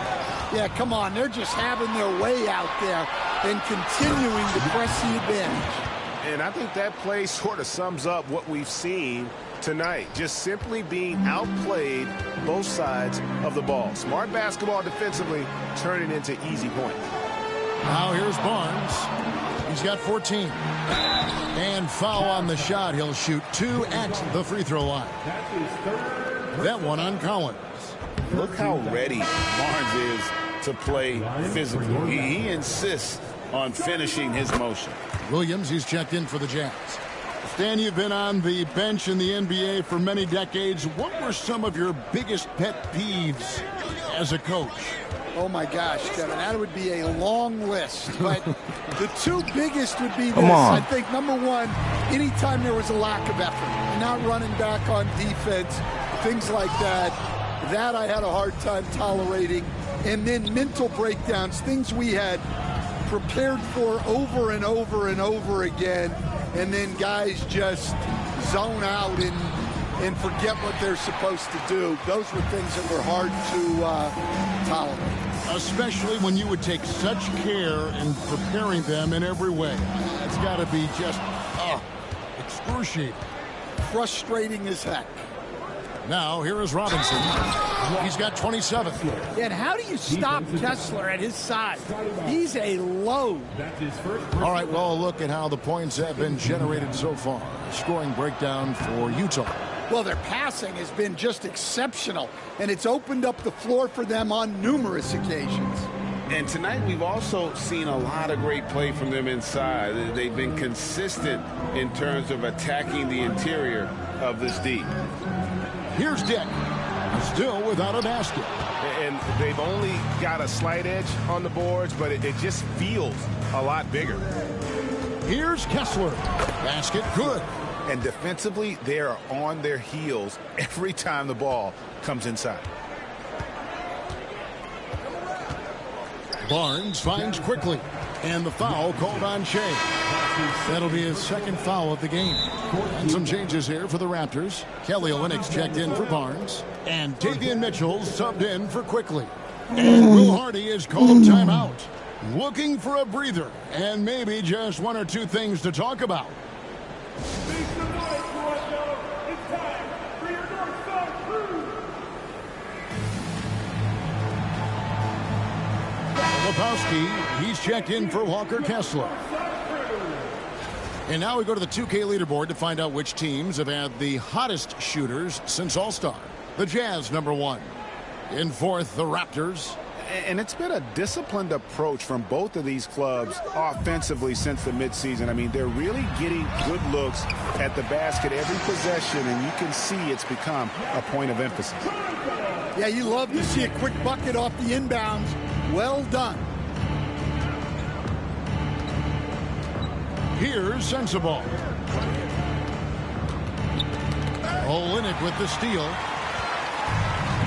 Yeah, come on. They're just having their way out there and continuing to press the advantage. And I think that play sort of sums up what we've seen tonight. Just simply being outplayed both sides of the ball. Smart basketball defensively, turning into easy points. Now here's Barnes. He's got 14. And foul on the shot. He'll shoot 2 at the free throw line. That one on Collins. Look how ready Barnes is to play physically. He insists on finishing his motion. Williams, he's checked in for the Jazz. Stan, you've been on the bench in the NBA for many decades. What were some of your biggest pet peeves as a coach? Oh, my gosh, Kevin, that would be a long list. But the two biggest would be this. I think, number one, anytime there was a lack of effort, not running back on defense, things like that, that I had a hard time tolerating. And then mental breakdowns, things we had prepared for over and over and over again, and then guys just zone out and forget what they're supposed to do. Those were things that were hard to tolerate. Especially when you would take such care in preparing them in every way. That's got to be just excruciating. Frustrating as heck. Now, here is Robinson. He's got 27. And how do you stop Kessler at his size? He's a load. All right, well, look at how the points have been generated so far. Scoring breakdown for Utah. Well, their passing has been just exceptional, and it's opened up the floor for them on numerous occasions. And tonight we've also seen a lot of great play from them inside. They've been consistent in terms of attacking the interior of this D. Here's Dick, still without a basket. And they've only got a slight edge on the boards, but it just feels a lot bigger. Here's Kessler. Basket good. And defensively, they are on their heels every time the ball comes inside. Barnes finds Quickly. And the foul called on Shea. That'll be his second foul of the game. And some changes here for the Raptors. Kelly Olynyk's checked in for Barnes. And Davion Mitchell subbed in for Quickly. And Will Hardy is called timeout. Looking for a breather. And maybe just one or two things to talk about. Lepowski, he's checked in for Walker Kessler. And now we go to the 2K leaderboard to find out which teams have had the hottest shooters since All-Star. The Jazz, number 1. In 4th, the Raptors. And it's been a disciplined approach from both of these clubs offensively since the midseason. I mean, they're really getting good looks at the basket every possession, and you can see it's become a point of emphasis. Yeah, you love to see a quick bucket off the inbounds. Well done. Here's Sensabaugh. Olynyk with the steal.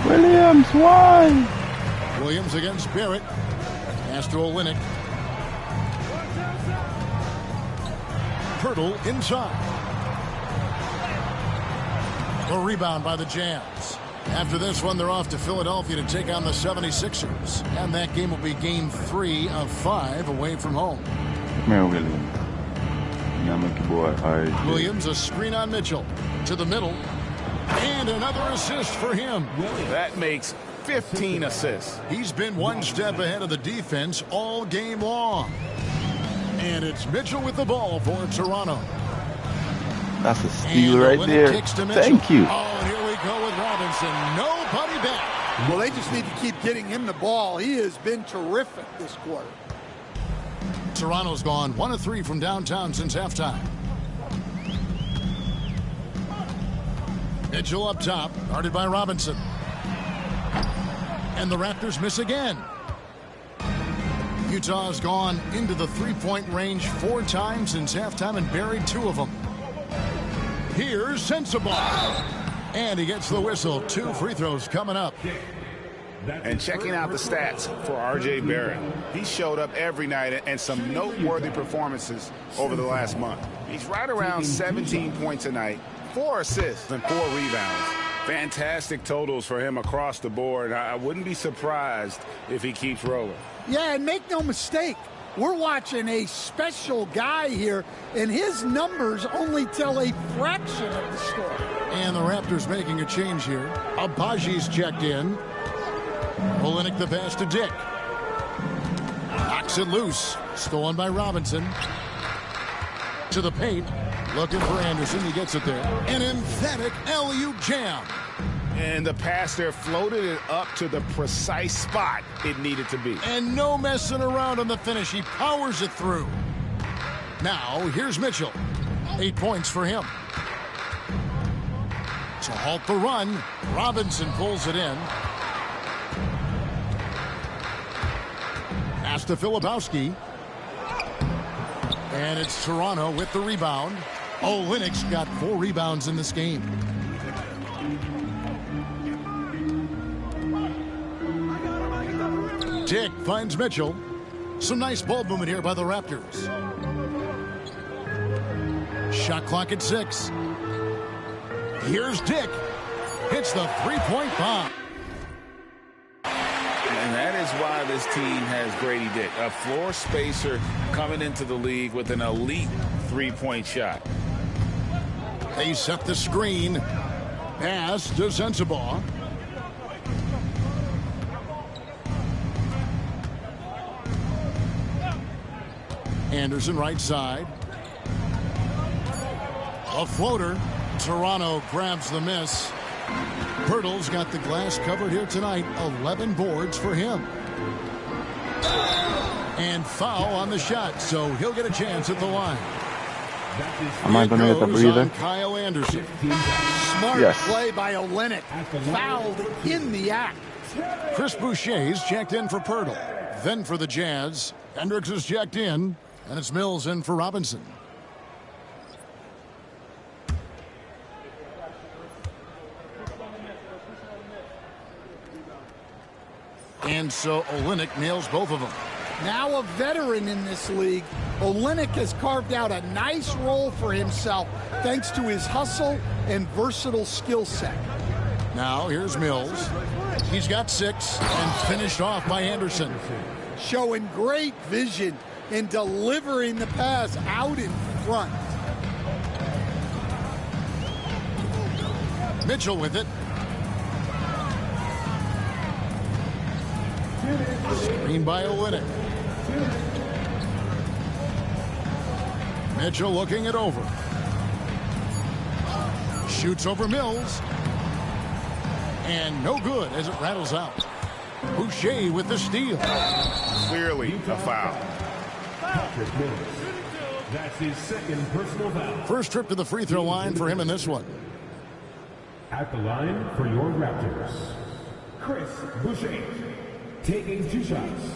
Williams, why? Williams against Barrett. Pass to Olynyk. Pirtle inside. A rebound by the Jazz. After this one, they're off to Philadelphia to take on the 76ers. And that game will be game 3 of 5 away from home. Williams, a screen on Mitchell. To the middle. And another assist for him. That makes 15 assists. He's been one step ahead of the defense all game long. And it's Mitchell with the ball for Toronto. That's a steal right there. Thank you. Oh, and here we go with Robinson. Nobody back. Well, they just need to keep getting him the ball. He has been terrific this quarter. Toronto's gone 1 of 3 from downtown since halftime. Mitchell up top, guarded by Robinson. And the Raptors miss again. Utah's gone into the three-point range 4 times since halftime and buried 2 of them. Here's Sensabaugh. And he gets the whistle. 2 free throws coming up. And checking out the stats for R.J. Barrett. He showed up every night and some noteworthy performances over the last month. He's right around 17 points a night, 4 assists and 4 rebounds. Fantastic totals for him across the board. I wouldn't be surprised if he keeps rolling. Yeah, and make no mistake, we're watching a special guy here, and his numbers only tell a fraction of the story. And the Raptors making a change here. Abaji's checked in. Olynyk the pass to Dick. Knocks it loose. Stolen by Robinson. To the paint. Looking for Anderson. He gets it there. An emphatic alley-oop jam. And the pass there floated it up to the precise spot it needed to be. And no messing around on the finish. He powers it through. Now, here's Mitchell. 8 points for him. To halt the run, Robinson pulls it in. Pass to Filipowski. And it's Toronto with the rebound. Olynyk's got 4 rebounds in this game. Dick finds Mitchell. Some nice ball movement here by the Raptors. Shot clock at 6. Here's Dick. Hits the three-point bomb. And that is why this team has Grady Dick, a floor spacer coming into the league with an elite three-point shot. They set the screen. Pass to Sensabaugh. Anderson right side. A floater. Toronto grabs the miss. Pirtle's got the glass covered here tonight. 11 boards for him. And foul on the shot, so he'll get a chance at the line. Am I going to get a breather? Kyle Anderson. Smart play by Olynyk. Fouled in the act. Chris Boucher's checked in for Pirtle. Then for the Jazz, Hendricks is checked in, and it's Mills in for Robinson. And so Olynyk nails both of them. Now a veteran in this league, Olynyk has carved out a nice role for himself thanks to his hustle and versatile skill set. Now here's Mills. He's got 6 and finished off by Anderson. Showing great vision in delivering the pass out in front. Mitchell with it. Screen by Olynyk. Mitchell looking it over. Shoots over Mills. And no good as it rattles out. Boucher with the steal. Clearly a foul. That's his second personal foul. First trip to the free throw line for him in this one. At the line for your Raptors, Chris Boucher, taking 2 shots.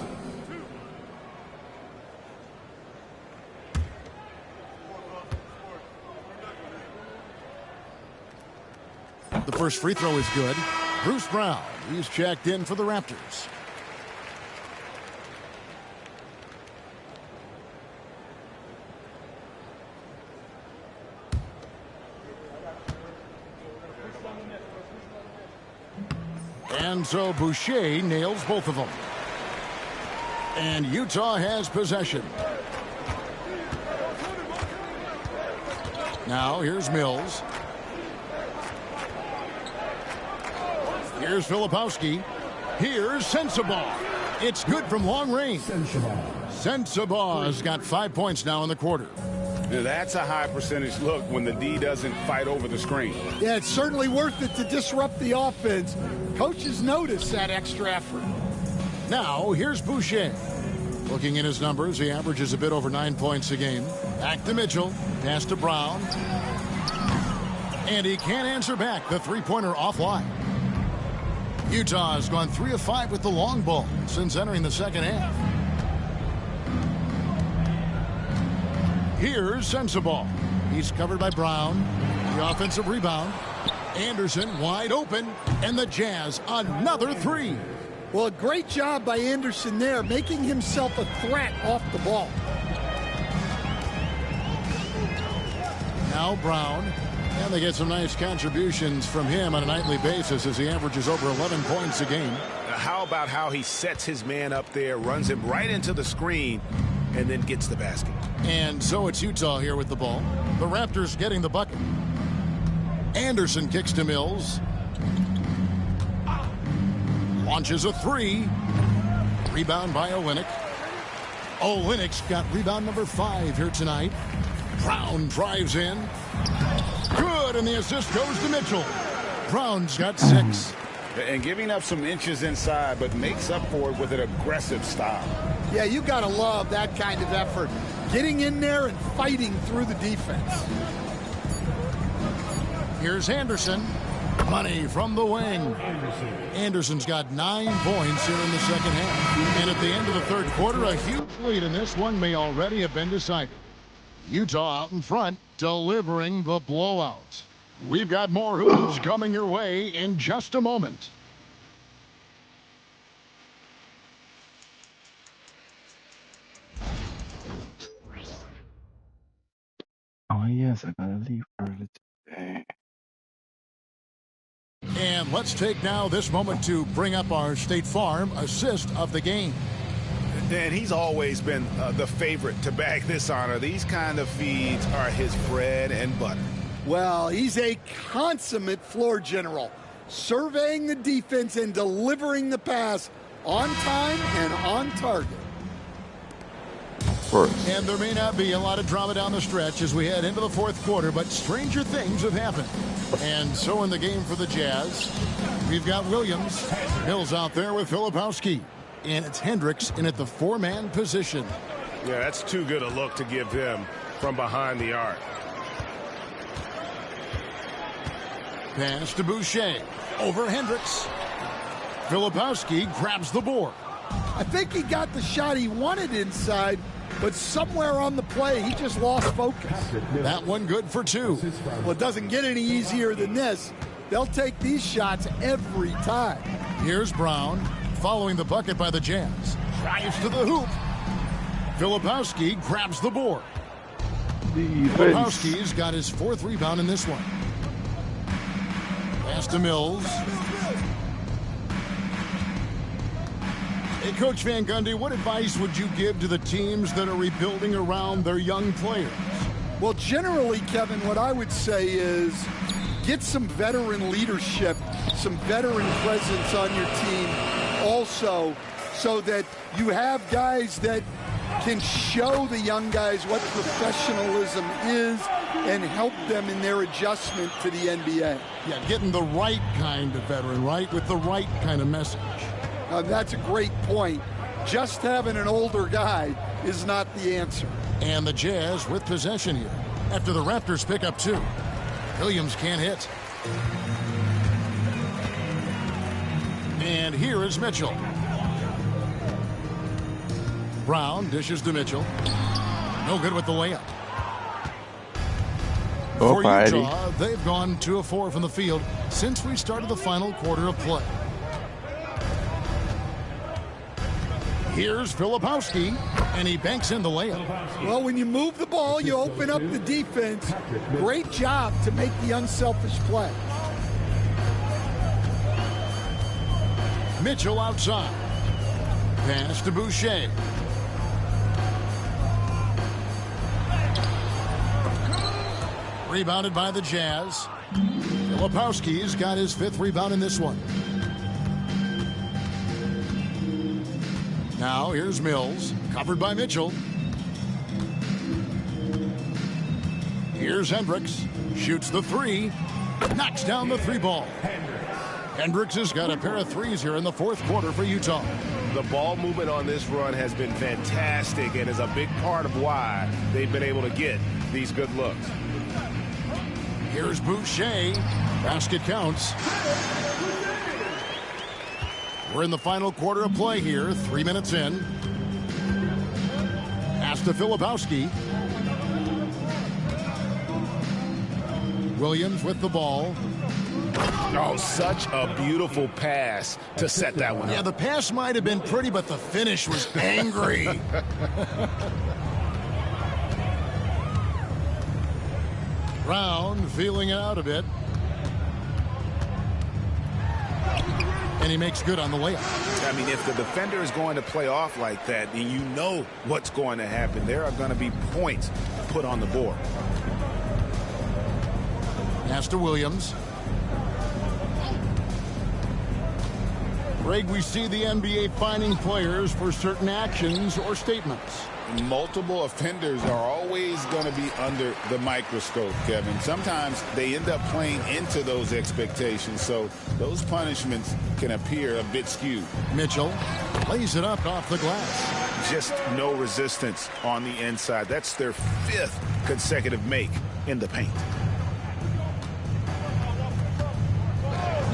The first free throw is good. Bruce Brown, he's checked in for the Raptors. And so Boucher nails both of them. And Utah has possession. Now here's Mills. Here's Filipowski. Here's Sensabaugh. It's good from long range. Sensabaugh's got 5 points now in the quarter. Now, that's a high percentage look when the D doesn't fight over the screen. Yeah, it's certainly worth it to disrupt the offense. Coaches notice that extra effort. Now, here's Boucher. Looking at his numbers, he averages a bit over 9 points a game. Back to Mitchell. Pass to Brown. And he can't answer back. The three-pointer offline. Utah has gone 3 of 5 with the long ball since entering the second half. Here's Sensabaugh. He's covered by Brown. The offensive rebound. Anderson wide open. And the Jazz another three. Well, a great job by Anderson there, making himself a threat off the ball. Now Brown. And they get some nice contributions from him on a nightly basis as he averages over 11 points a game. How about how he sets his man up there, runs him right into the screen, and then gets the basket. And so it's Utah here with the ball. The Raptors getting the bucket. Anderson kicks to Mills. Launches a three. Rebound by Olynyk. Olynyk's got rebound number 5 here tonight. Brown drives in. Good, and the assist goes to Mitchell. Brown's got 6. And giving up some inches inside, but makes up for it with an aggressive style. Yeah, you got to love that kind of effort. Getting in there and fighting through the defense. Here's Anderson. Money from the wing. Anderson's got 9 points here in the second half. And at the end of the third quarter, a huge lead in this one may already have been decided. Utah out in front, delivering the blowout. We've got more hoops coming your way in just a moment. Oh yes, I gotta leave early today. And let's take now this moment to bring up our State Farm assist of the game. And he's always been the favorite to bag this honor. These kind of feeds are his bread and butter. Well, he's a consummate floor general, surveying the defense and delivering the pass on time and on target. First. And there may not be a lot of drama down the stretch as we head into the fourth quarter, but stranger things have happened. And so in the game for the Jazz, we've got Williams. Hill's out there with Filipowski. And it's Hendricks in at the 4-man position. Yeah, that's too good a look to give him from behind the arc. Pass to Boucher. Over Hendricks. Filipowski grabs the board. I think he got the shot he wanted inside, but somewhere on the play, he just lost focus. That one good for 2. Well, it doesn't get any easier than this. They'll take these shots every time. Here's Brown, following the bucket by the Jazz. Drives to the hoop. Filipowski grabs the board. Filipowski's got his 4th rebound in this one. Pass to Mills. Hey, Coach Van Gundy, what advice would you give to the teams that are rebuilding around their young players? Well, generally, Kevin, what I would say is get some veteran leadership, some veteran presence on your team also, so that you have guys that can show the young guys what professionalism is and help them in their adjustment to the NBA. Yeah, getting the right kind of veteran, right, with the right kind of message. That's a great point. Just having an older guy is not the answer. And the Jazz with possession here after the Raptors pick up 2. Williams can't hit. And here is Mitchell. Brown dishes to Mitchell. No good with the layup. For Utah, they've gone 2 of 4 from the field since we started the final quarter of play. Here's Filipowski, and he banks in the layup. Well, when you move the ball, you open up the defense. Great job to make the unselfish play. Mitchell outside. Pass to Boucher. Rebounded by the Jazz. Filipowski's got his 5th rebound in this one. Now here's Mills, covered by Mitchell. Here's Hendricks. Shoots the three. Knocks down the three ball. Hendricks has got a pair of threes here in the fourth quarter for Utah. The ball movement on this run has been fantastic and is a big part of why they've been able to get these good looks. Here's Boucher. Basket counts. We're in the final quarter of play here. 3 minutes in. Pass to Filipowski. Williams with the ball. Oh, such a beautiful pass to set that one up. Yeah, the pass might have been pretty, but the finish was angry. Brown feeling it out a bit. And he makes good on the layup. I mean, if the defender is going to play off like that, then you know what's going to happen. There are going to be points put on the board. Pass to Williams. Greg, we see the NBA fining players for certain actions or statements. Multiple offenders are always going to be under the microscope, Kevin. Sometimes they end up playing into those expectations, so those punishments can appear a bit skewed. Mitchell lays it up off the glass. Just no resistance on the inside. That's their 5th consecutive make in the paint.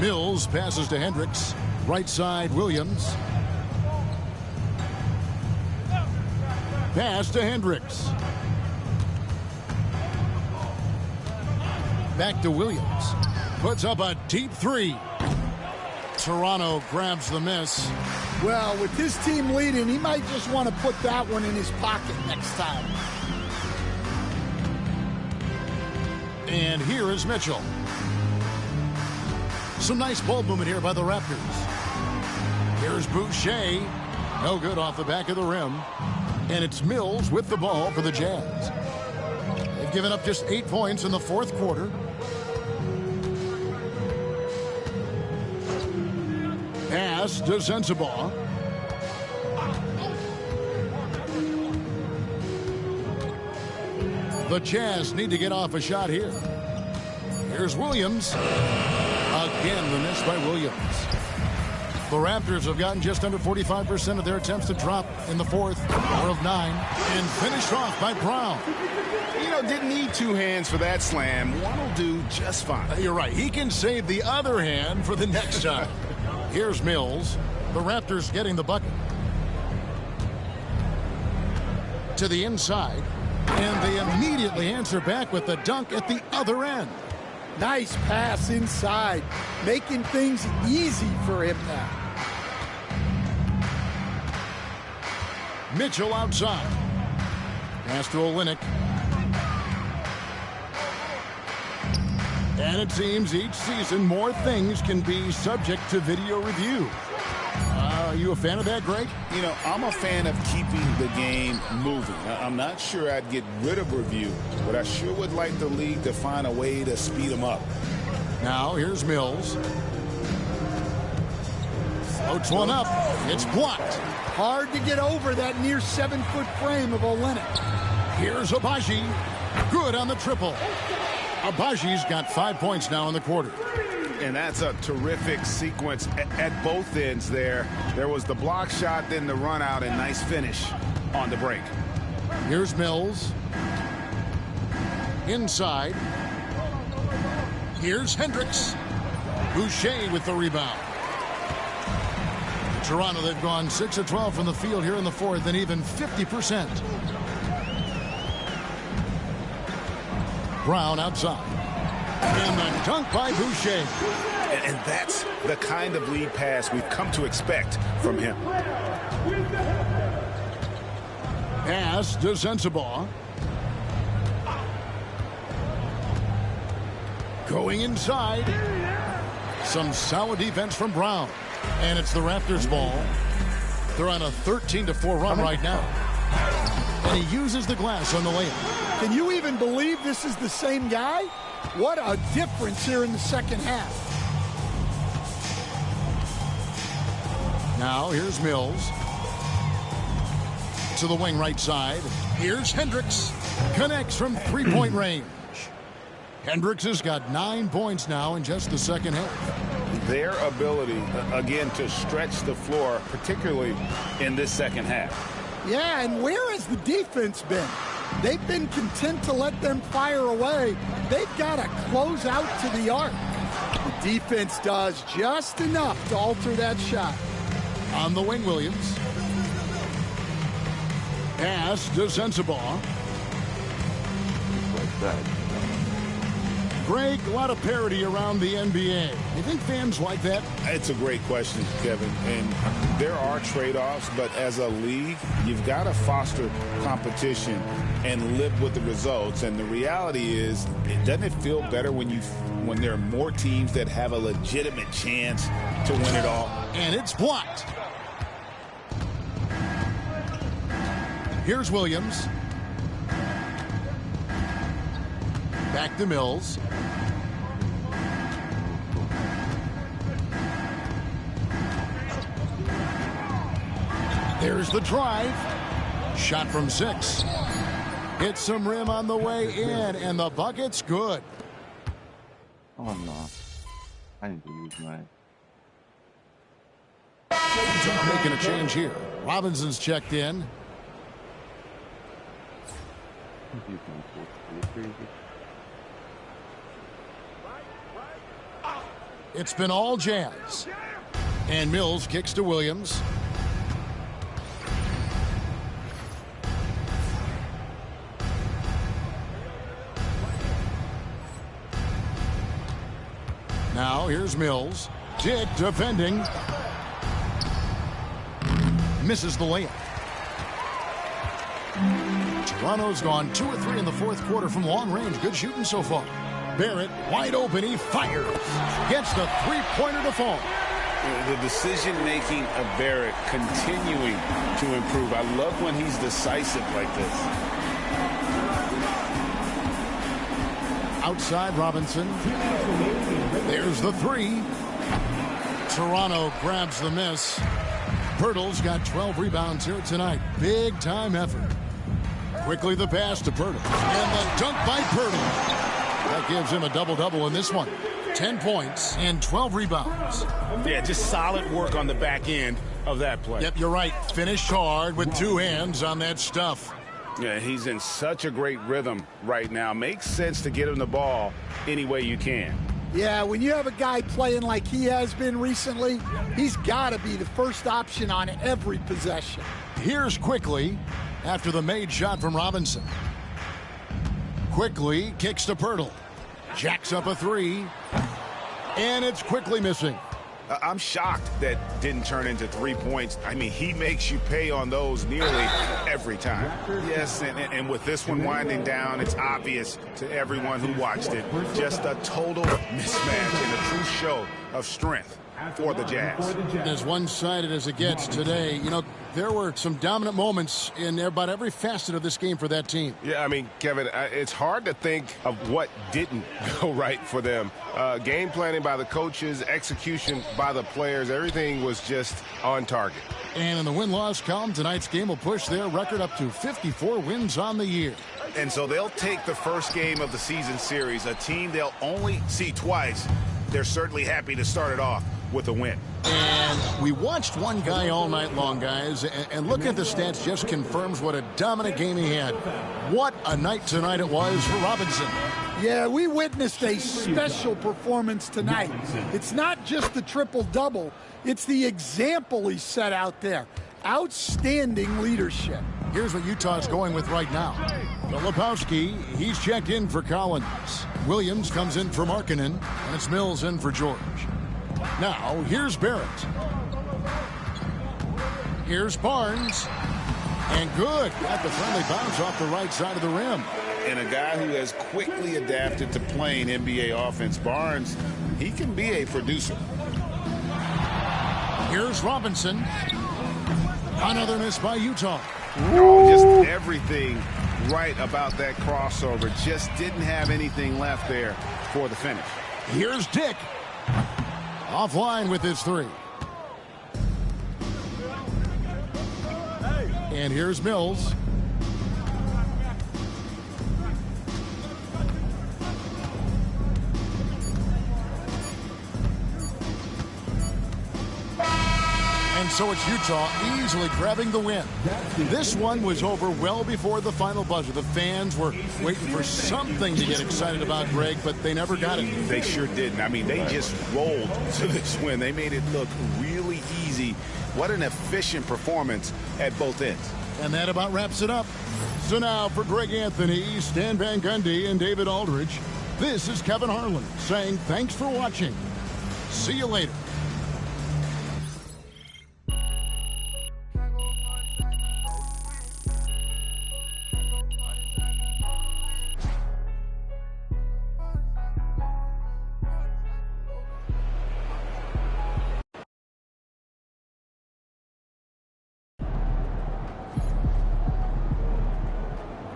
Mills passes to Hendricks. Right side, Williams. Pass to Hendricks. Back to Williams. Puts up a deep three. Toronto grabs the miss. Well, with his team leading, he might just want to put that one in his pocket next time. And here is Mitchell. Some nice ball movement here by the Raptors. Here's Boucher. No good off the back of the rim. And it's Mills with the ball for the Jazz. They've given up just 8 points in the fourth quarter. Pass to Sensabaugh. The Jazz need to get off a shot here. Here's Williams. Again, the miss by Williams. The Raptors have gotten just under 45% of their attempts to drop in the fourth, 4 of 9, and finished off by Brown. You know, didn't need 2 hands for that slam. One will do just fine. You're right. He can save the other hand for the next time. Here's Mills. The Raptors getting the bucket. To the inside. And they immediately answer back with the dunk at the other end. Nice pass inside, making things easy for him now. Mitchell outside. Pass to Olynyk. And it seems each season more things can be subject to video review. Are you a fan of that, Greg? You know, I'm a fan of keeping the game moving. I'm not sure I'd get rid of review, but I sure would like the league to find a way to speed them up. Now, here's Mills. Floats one up. It's blocked. Hard to get over that near 7-foot frame of Olynyk. Here's Abaji. Good on the triple. Abaji's got 5 points now in the quarter. And that's a terrific sequence at both ends there. There was the block shot, then the run out, and nice finish on the break. Here's Mills. Inside. Here's Hendricks. Boucher with the rebound. Toronto, they've gone 6 of 12 from the field here in the fourth, and even 50%. Brown outside. And the dunk by Boucher. And that's the kind of lead pass we've come to expect from him. Pass to Sensabaugh. Going inside. Some solid defense from Brown. And it's the Raptors' ball. They're on a 13-4 run right now. And he uses the glass on the layup. Can you even believe this is the same guy? What a difference here in the second half. Now here's Mills. To the wing right side. Here's Hendricks. Connects from three-point range. Hendricks has got 9 points now in just the second half. Their ability, again, to stretch the floor, particularly in this second half. Yeah, and where has the defense been? They've been content to let them fire away. They've got to close out to the arc. The defense does just enough to alter that shot. On the wing, Williams. Pass to Sensabaugh. Like that. Greg, a lot of parity around the NBA. You think fans like that? It's a great question, Kevin. And there are trade-offs, but as a league, you've got to foster competition and live with the results. And the reality is, doesn't it feel better when there are more teams that have a legitimate chance to win it all? And it's blocked. Here's Williams. Back to Mills. There's the drive. Shot from 6. Hits some rim on the way in, and the bucket's good. Oh no. I need to use my... Making a change here. Robinson's checked in. It's been all Jazz. And Mills kicks to Williams. Now here's Mills. Dick defending. Misses the layup. Toronto's gone 2 of 3 in the fourth quarter from long range. Good shooting so far. Barrett wide open. He fires. Gets the three-pointer to fall. The decision-making of Barrett continuing to improve. I love when he's decisive like this. Outside Robinson. There's the 3. Toronto grabs the miss. Pirtle's got 12 rebounds here tonight. Big time effort. Quickly the pass to Pirtle. And the dunk by Pirtle. That gives him a double-double in this one. 10 points and 12 rebounds. Yeah, just solid work on the back end of that play. Yep, you're right. Finished hard with 2 hands on that stuff. Yeah, he's in such a great rhythm right now. Makes sense to get him the ball any way you can. Yeah, when you have a guy playing like he has been recently, he's got to be the first option on every possession. Here's Quickly after the made shot from Robinson. Quickly kicks to Pirtle. Jacks up a 3. And it's Quickly missing. I'm shocked that didn't turn into 3 points. I mean, he makes you pay on those nearly every time. Yes, and with this one winding down, it's obvious to everyone who watched it. Just a total mismatch and a true show of strength for the Jazz. As one-sided as it gets today, you know, there were some dominant moments in about every facet of this game for that team. Yeah, I mean, Kevin, it's hard to think of what didn't go right for them. Game planning by the coaches, execution by the players, everything was just on target. And in the win-loss column, tonight's game will push their record up to 54 wins on the year. And so they'll take the first game of the season series, a team they'll only see twice. They're certainly happy to start it off with a win. And we watched one guy all night long, guys, and looking at the stats just confirms what a dominant game he had. What a night tonight it was for Robinson. Yeah, we witnessed a special performance tonight. It's not just the triple-double, it's the example he set out there. Outstanding leadership. Here's what Utah's going with right now. Filipowski, he's checked in for Collins. Williams comes in for Markkanen, and it's Mills in for George. Now, here's Barrett. Here's Barnes. And good. Got the friendly bounce off the right side of the rim. And a guy who has quickly adapted to playing NBA offense, Barnes, he can be a producer. Here's Robinson. Another miss by Utah. Oh, just everything right about that crossover. Just didn't have anything left there for the finish. Here's Dick. Offline with his 3. And here's Mills. And so it's Utah easily grabbing the win. This one was over well before the final buzzer. The fans were waiting for something to get excited about, Greg, but they never got it. They sure didn't. I mean, they just rolled to this win. They made it look really easy. What an efficient performance at both ends. And that about wraps it up. So now for Greg Anthony, Stan Van Gundy, and David Aldridge, this is Kevin Harlan saying thanks for watching. See you later.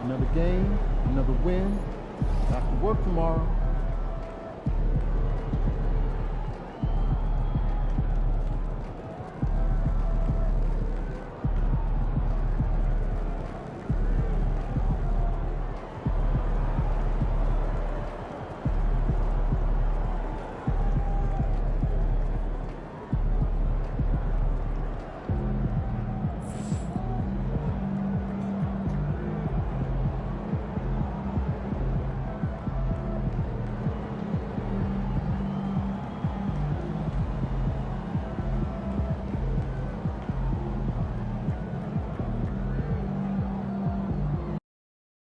Another game, another win. Back to work tomorrow.